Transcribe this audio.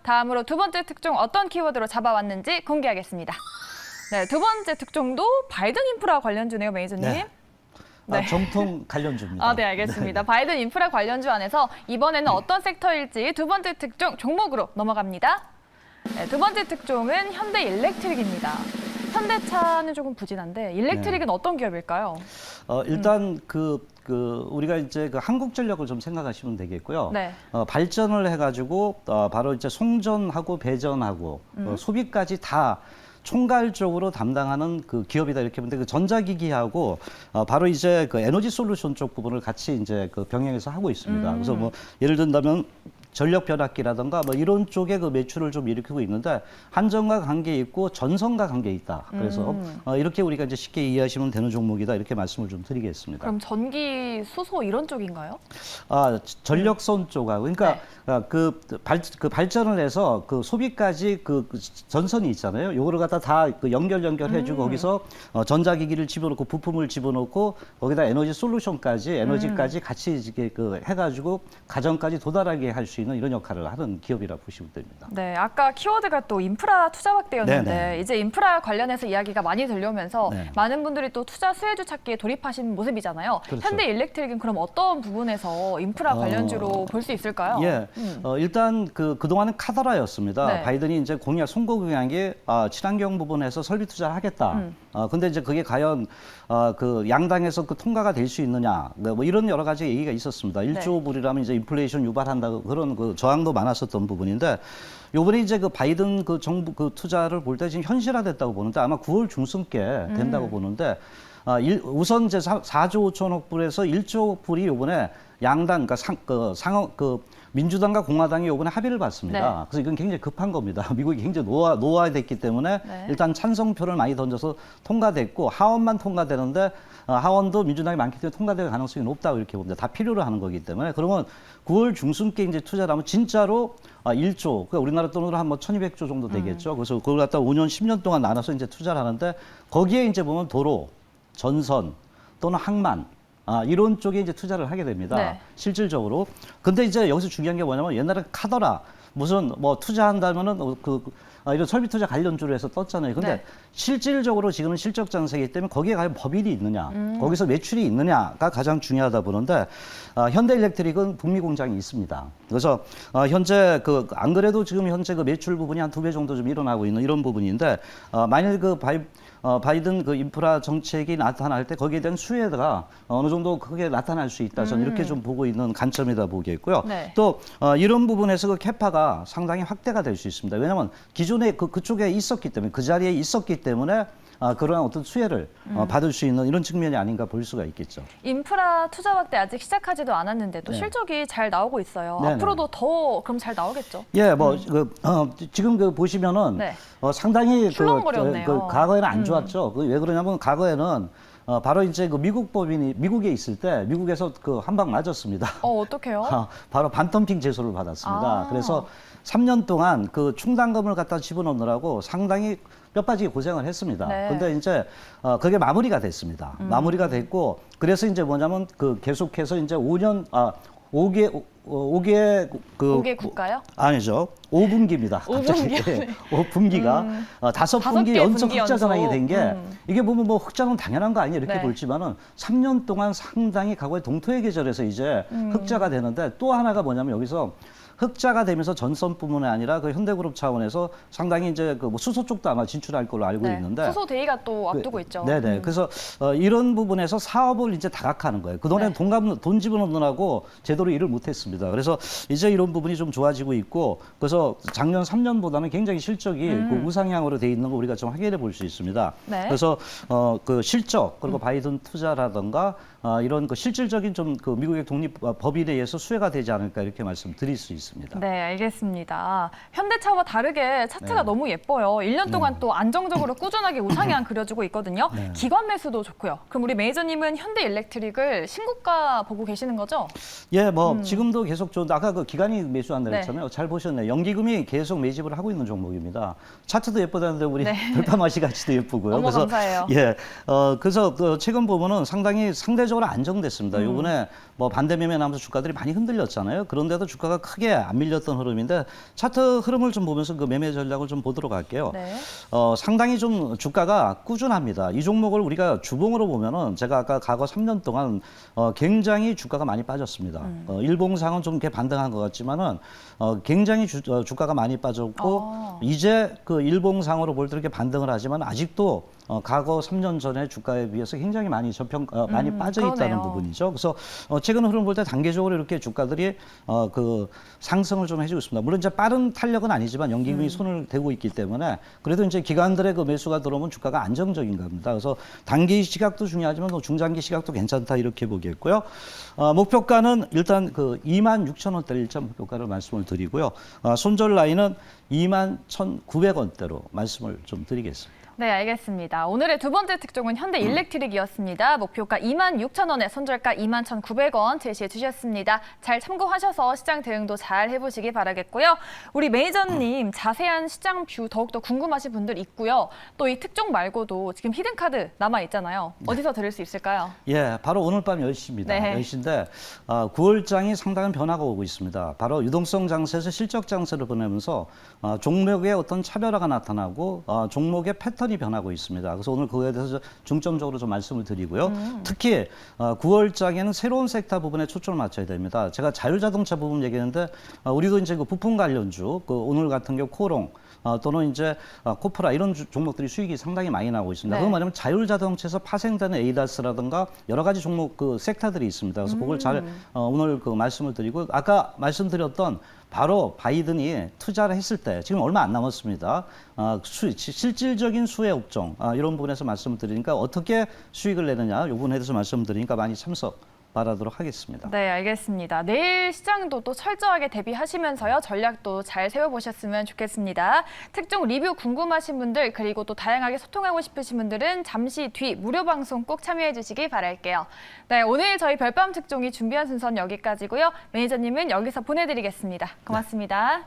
다음으로 두 번째 특종 어떤 키워드로 잡아왔는지 공개하겠습니다. 네, 두 번째 특종도 바이든 인프라 관련주네요, 매니저님. 네. 네. 정통 관련주입니다. 네, 알겠습니다. 바이든 인프라 관련주 안에서 이번에는 어떤 섹터일지 두 번째 특종 종목으로 넘어갑니다. 네, 두 번째 특종은 현대일렉트릭입니다. 현대차는 조금 부진한데 일렉트릭은 어떤 기업일까요? 일단 우리가 이제 그 한국전력을 좀 생각하시면 되겠고요. 네. 발전을 해가지고 바로 이제 송전하고 배전하고 소비까지 다 총괄적으로 담당하는 그 기업이다 이렇게 보는데 그 전자기기하고 바로 이제 그 에너지 솔루션 쪽 부분을 같이 이제 그 병행해서 하고 있습니다. 그래서 뭐 예를 든다면 전력 변압기라든가 뭐 이런 쪽에 그 매출을 좀 일으키고 있는데 한전과 관계 있고 전선과 관계 있다. 그래서 이렇게 우리가 이제 쉽게 이해하시면 되는 종목이다 이렇게 말씀을 좀 드리겠습니다. 그럼 전기, 수소 이런 쪽인가요? 전력선 쪽하고 그러니까 그 발전을 해서 그 소비까지 그 전선이 있잖아요. 요거를 갖다 다 그 연결해주고 거기서 전자기기를 집어넣고 부품을 집어넣고 거기다 에너지 솔루션까지 에너지까지 같이 이렇게 그 해가지고 가정까지 도달하게 할 수 있는 이런 역할을 하는 기업이라 보시면 됩니다. 네, 아까 키워드가 또 인프라 투자 확대였는데 네네. 이제 인프라 관련해서 이야기가 많이 들려오면서 네. 많은 분들이 또 투자 수혜주 찾기에 돌입하신 모습이잖아요. 그렇죠. 현대일렉트릭은 그럼 어떤 부분에서 인프라 관련주로 볼 수 있을까요? 예, 일단 그동안은 카더라였습니다. 네. 바이든이 이제 선거 공약이 친환경 부분에서 설비 투자를 하겠다. 근데 이제 그게 과연 그 양당에서 그 통과가 될 수 있느냐, 뭐 이런 여러 가지 얘기가 있었습니다. 1조 불이라면 이제 인플레이션 유발한다 그런 그 저항도 많았었던 부분인데 요번에 이제 그 바이든 그 정부 그 투자를 볼 때 지금 현실화됐다고 보는데 아마 9월 중순께 된다고 보는데 우선 이제 4조 5천억 불에서 1조 불이 요번에 양당 그러니까 민주당과 공화당이 요번에 합의를 봤습니다. 네. 그래서 이건 굉장히 급한 겁니다. 미국이 굉장히 노화됐기 때문에 네. 일단 찬성표를 많이 던져서 통과됐고 하원만 통과되는데 하원도 민주당이 많기 때문에 통과될 가능성이 높다고 이렇게 봅니다. 다 필요로 하는 거기 때문에 그러면 9월 중순께 이제 투자를 하면 진짜로 1조, 그러니까 우리나라 돈으로 한 뭐 1,200조 정도 되겠죠. 그래서 그걸 갖다 5년, 10년 동안 나눠서 이제 투자를 하는데 거기에 이제 보면 도로, 전선 또는 항만 이런 쪽에 이제 투자를 하게 됩니다. 네. 실질적으로. 근데 이제 여기서 중요한 게 뭐냐면 옛날에 카더라 무슨 뭐 투자한다면은 이런 설비 투자 관련주로 해서 떴잖아요. 근데 네. 실질적으로 지금은 실적 장세이기 때문에 거기에 과연 법인이 있느냐, 거기서 매출이 있느냐가 가장 중요하다 보는데 현대일렉트릭은 북미 공장이 있습니다. 그래서 현재 안 그래도 지금 현재 그 매출 부분이 한 2배 정도 좀 일어나고 있는 이런 부분인데 만일 바이든 그 인프라 정책이 나타날 때 거기에 대한 수혜가 어느 정도 크게 나타날 수 있다. 저는 이렇게 좀 보고 있는 관점이다 보겠고요. 네. 또 이런 부분에서 그 캐파가 상당히 확대가 될 수 있습니다. 왜냐하면 기존에 그쪽에 있었기 때문에 그 자리에 있었기 때문에 그러한 어떤 수혜를 받을 수 있는 이런 측면이 아닌가 볼 수가 있겠죠. 인프라 투자 확대 아직 시작하지도 않았는데 또 네. 실적이 잘 나오고 있어요. 네네. 앞으로도 더 그럼 잘 나오겠죠? 예, 지금 보시면은 네. 상당히 출렁거렸네요. 과거에는 안 좋았죠. 왜 그러냐면 과거에는 바로 이제 그 미국 법인이 미국에 있을 때 미국에서 한 방 맞았습니다. 어떡해요? 바로 반덤핑 제소를 받았습니다. 그래서 3년 동안 그 충당금을 갖다 집어넣느라고 상당히 뼈 빠지게 고생을 했습니다. 네. 근데 이제 그게 마무리가 됐습니다. 마무리가 됐고 그래서 이제 뭐냐면 계속해서 이제 5개 5개 국가요? 아니죠. 5분기입니다. 5분기. 5분기가 5분기 5개 연속 분기 흑자 전환이 연속. 된 게 이게 보면 뭐 흑자는 당연한 거 아니에요 이렇게 네. 볼지만은 3년 동안 상당히 과거에 동토의 계절에서 이제 흑자가 되는데 또 하나가 뭐냐면 여기서 흑자가 되면서 전선뿐만이 아니라 그 현대그룹 차원에서 상당히 이제 뭐 수소 쪽도 아마 진출할 걸로 알고 네. 있는데 수소 대의가 또 앞두고 있죠. 네네. 그래서 이런 부분에서 사업을 이제 다각화하는 거예요. 그동안에 네. 돈 집어넣느라고 제대로 일을 못했습니다. 그래서 이제 이런 부분이 좀 좋아지고 있고 그래서 작년 3년보다는 굉장히 실적이 그 우상향으로 돼 있는 거 우리가 좀 확인해 볼 수 있습니다. 네. 그래서 그 실적 그리고 바이든 투자라든가 이런 그 실질적인 좀 그 미국의 독립 법인에 의해서 수혜가 되지 않을까 이렇게 말씀드릴 수 있습니다. 네, 알겠습니다. 현대차와 다르게 차트가 네. 너무 예뻐요. 1년 동안 또 안정적으로 꾸준하게 우상향 그려주고 있거든요. 네. 기관 매수도 좋고요. 그럼 우리 매니저님은 현대일렉트릭을 신고가 보고 계시는 거죠? 예, 지금도 계속 좋은데 아까 그 기관이 매수한다 네. 했잖아요. 잘 보셨네요. 연기금이 계속 매집을 하고 있는 종목입니다. 차트도 예쁘다는데 우리 네. 별파마시 가치도 예쁘고요. 어머, 감사해요. 예, 그래서 최근 보면은 상대적으로 안정됐습니다. 요번에 뭐 반대매매 나면서 주가들이 많이 흔들렸잖아요. 그런데도 주가가 크게 크게 안 밀렸던 흐름인데 차트 흐름을 좀 보면서 그 매매 전략을 좀 보도록 할게요. 네. 상당히 좀 주가가 꾸준합니다. 이 종목을 우리가 주봉으로 보면은 제가 아까 과거 3년 동안 굉장히 주가가 많이 빠졌습니다. 일봉상은 좀 이렇게 반등한 것 같지만은 굉장히 주가가 많이 빠졌고 이제 그 일봉상으로 볼 때 이렇게 반등을 하지만 아직도 과거 3년 전에 주가에 비해서 굉장히 많이 많이 빠져 있다는 그러네요. 부분이죠. 그래서 최근 흐름 볼 때 단계적으로 이렇게 주가들이 그 상승을 좀 해주고 있습니다. 물론 이제 빠른 탄력은 아니지만 연기금이 손을 대고 있기 때문에 그래도 이제 기관들의 그 매수가 들어오면 주가가 안정적인 겁니다. 그래서 단기 시각도 중요하지만 또 중장기 시각도 괜찮다 이렇게 보겠고요. 목표가는 일단 그 26,000원대 일점 목표가를 말씀을 드리고요. 손절 라인은 21,900원대로 말씀을 좀 드리겠습니다. 네, 알겠습니다. 오늘의 두 번째 특종은 현대일렉트릭이었습니다. 목표가 26,000원에 손절가 21,900원 제시해 주셨습니다. 잘 참고하셔서 시장 대응도 잘 해보시기 바라겠고요. 우리 매니저님 자세한 시장 뷰 더욱더 궁금하신 분들 있고요. 또 이 특종 말고도 지금 히든카드 남아있잖아요. 어디서 들을 수 있을까요? 예, 바로 오늘 밤 10시입니다. 네. 10시인데 9월장이 상당한 변화가 오고 있습니다. 바로 유동성 장세에서 실적 장세를 보내면서 종목의 어떤 차별화가 나타나고 종목의 패턴이 변하고 있습니다. 그래서 오늘 그거에 대해서 중점적으로 좀 말씀을 드리고요. 특히 9월장에는 새로운 섹터 부분에 초점을 맞춰야 됩니다. 제가 자율자동차 부분 얘기했는데 우리도 이제 그 부품 관련주, 그 오늘 같은 경우 코롱 또는 이제 코프라 이런 종목들이 수익이 상당히 많이 나오고 있습니다. 네. 그건 뭐냐면 자율자동차에서 파생되는 에이다스라든가 여러 가지 종목 그 섹터들이 있습니다. 그래서 그걸 잘 오늘 그 말씀을 드리고 아까 말씀드렸던 바로 바이든이 투자를 했을 때 지금 얼마 안 남았습니다. 실질적인 수혜 업종 이런 부분에서 말씀을 드리니까 어떻게 수익을 내느냐 이 부분에 대해서 말씀드리니까 많이 참석 바라도록 하겠습니다. 네, 알겠습니다. 내일 시장도 또 철저하게 대비하시면서요. 전략도 잘 세워보셨으면 좋겠습니다. 특종 리뷰 궁금하신 분들 그리고 또 다양하게 소통하고 싶으신 분들은 잠시 뒤 무료 방송 꼭 참여해 주시기 바랄게요. 네, 오늘 저희 별밤 특종이 준비한 순서는 여기까지고요. 매니저님은 여기서 보내드리겠습니다. 고맙습니다.